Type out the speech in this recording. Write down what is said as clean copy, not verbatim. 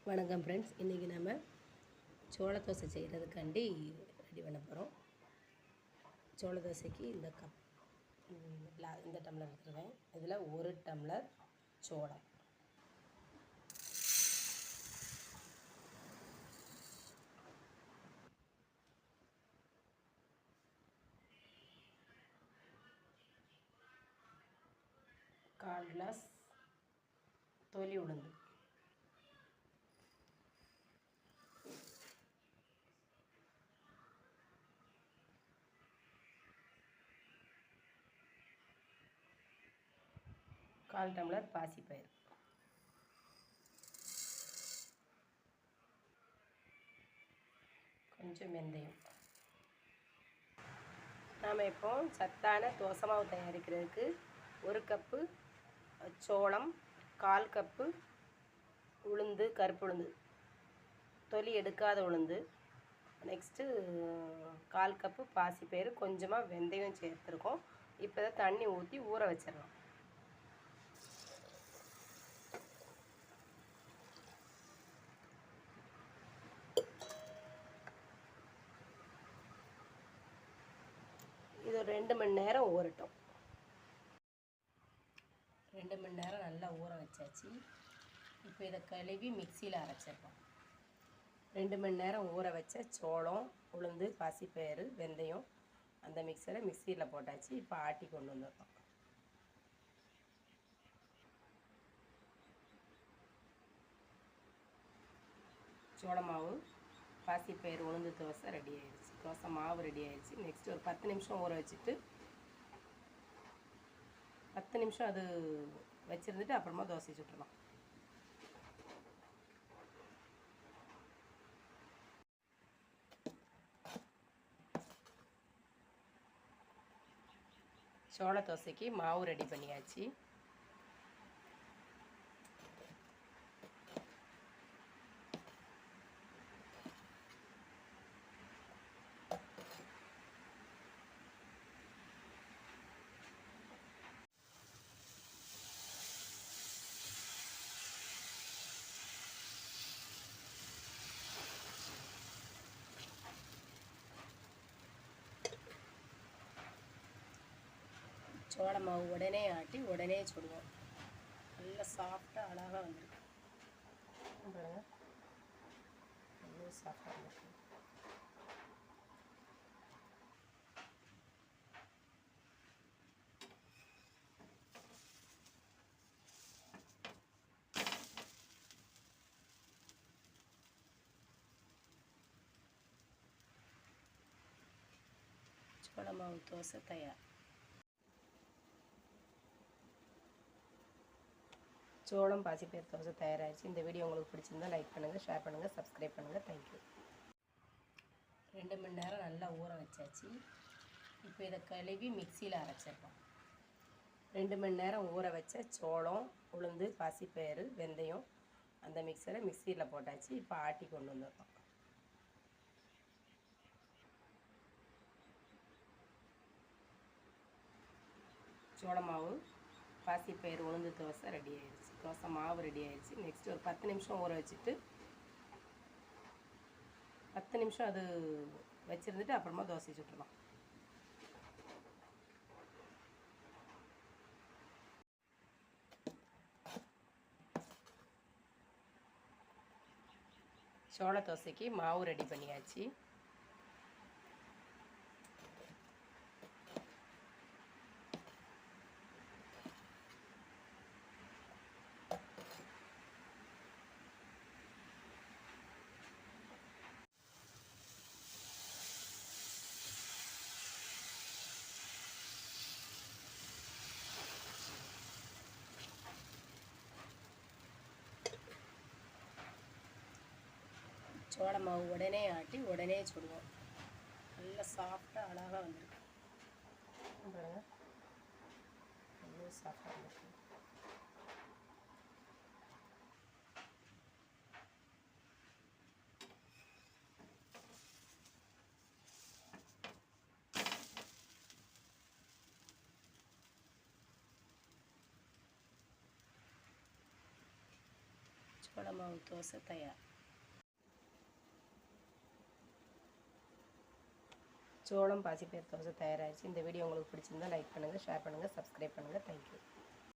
வணக்கம் ஃப்ரெண்ட்ஸ், இன்றைக்கி நம்ம சோள தோசை செய்கிறதுக்காண்டி ரெடி பண்ண போகிறோம். சோள தோசைக்கு இந்த கப் இந்த டம்ளர் எடுத்துருவேன். இதில் 1 டம்ளர் சோளம், கால் கிளாஸ் தொலி உளுந்து, கால் டம்ளர் பாசிப்பயிறு, கொஞ்சம் வெந்தயம். நாம் இப்போ சத்தான தோசை மாவு தயாரிக்கிறதுக்கு 1 கப்பு சோளம், 1/4 கப்பு உளுந்து, கருப்பு உளுந்து, தொலி எடுக்காத உளுந்து, நெக்ஸ்ட்டு 1/4 கப்பு பாசிப்பயிறு, கொஞ்சமாக வெந்தயம் சேர்த்துருக்கோம். இப்போ தான் தண்ணி ஊற்றி ஊற வச்சிடலாம். இது 2 மணி நேரம் ஊறட்டும். 2 மணி நேரம் நல்லா ஊற வச்சாச்சு. இப்போ இதை கழுவி மிக்சியில் அரைச்சிடலாம். 2 மணி நேரம் ஊற வச்ச சோளம், உளுந்து, பாசிப்பயிறு, வெந்தயம் அந்த மிக்சியில் போட்டாச்சு. இப்போ ஆட்டி கொண்டு வந்துடலாம். சோள மாவு, பாசிப்பயிறு, உளுந்து தோசை ரெடி ஆயிடுச்சு. தோசை மாவு ரெடி ஆயிடுச்சு. நெக்ஸ்ட் ஒரு 10 நிமிஷம் ஊற வச்சுட்டு 10 நிமிஷம் அது வச்சுருந்துட்டு அப்புறமா தோசை சுட்டுடலாம். சோள தோசைக்கு மாவு ரெடி பண்ணியாச்சு. சோள மாவு உடனே ஆட்டி உடனே சுடுவோம். நல்லா சாஃப்டாக அழகாக வந்துருக்கு. பாருங்கள், நல்லா சாஃப்டாக வந்துருக்கு. சோள மாவு தோசை தயார். சோளம் பாசிப்பயிறு தோசை தயாராகிடுச்சு. இந்த வீடியோ உங்களுக்கு பிடிச்சிருந்தா லைக் பண்ணுங்கள், ஷேர் பண்ணுங்கள், சப்ஸ்கிரைப் பண்ணுங்கள். தேங்க்யூ. 2 மணி நேரம் நல்லா ஊற வச்சாச்சு. இப்போ இதை கழுவி மிக்சியில் அரைச்சிடலாம். 2 மணி நேரம் ஊற வச்ச சோளம், உளுந்து, பாசிப்பயிறு, வெந்தயம் அந்த மிக்சியில் போட்டாச்சு. இப்போ ஆட்டி கொண்டு வந்துடலாம். சோள மாவு, பாசிப்பயிறு, உளுந்து தோசை ரெடி ஆயிடுச்சு. தோசை மாவு ரெடி ஆயிடுச்சு. நெக்ஸ்ட் ஒரு 10 நிமிஷம் ஊற வச்சுட்டு 10 நிமிஷம் அது வச்சுருந்துட்டு அப்புறமா தோசை சுட்டுடலாம். சோள தோசைக்கு மாவு ரெடி பண்ணியாச்சு. சோள மாவு உடனே ஆட்டி உடனே சுடுவோம். நல்லா சாஃப்டாக அழகாக வந்துருக்கு. பாருங்கள், நல்லா சாஃப்டாக வந்துருக்கு. சோள மாவு தோசை தயார். சோளம் பாசிப்பயிறு தோசை தயாராகிடுச்சு. இந்த வீடியோ உங்களுக்கு பிடிச்சிருந்தா லைக் பண்ணுங்கள், ஷேர் பண்ணுங்கள், சப்ஸ்கிரைப் பண்ணுங்கள். தேங்க்யூ.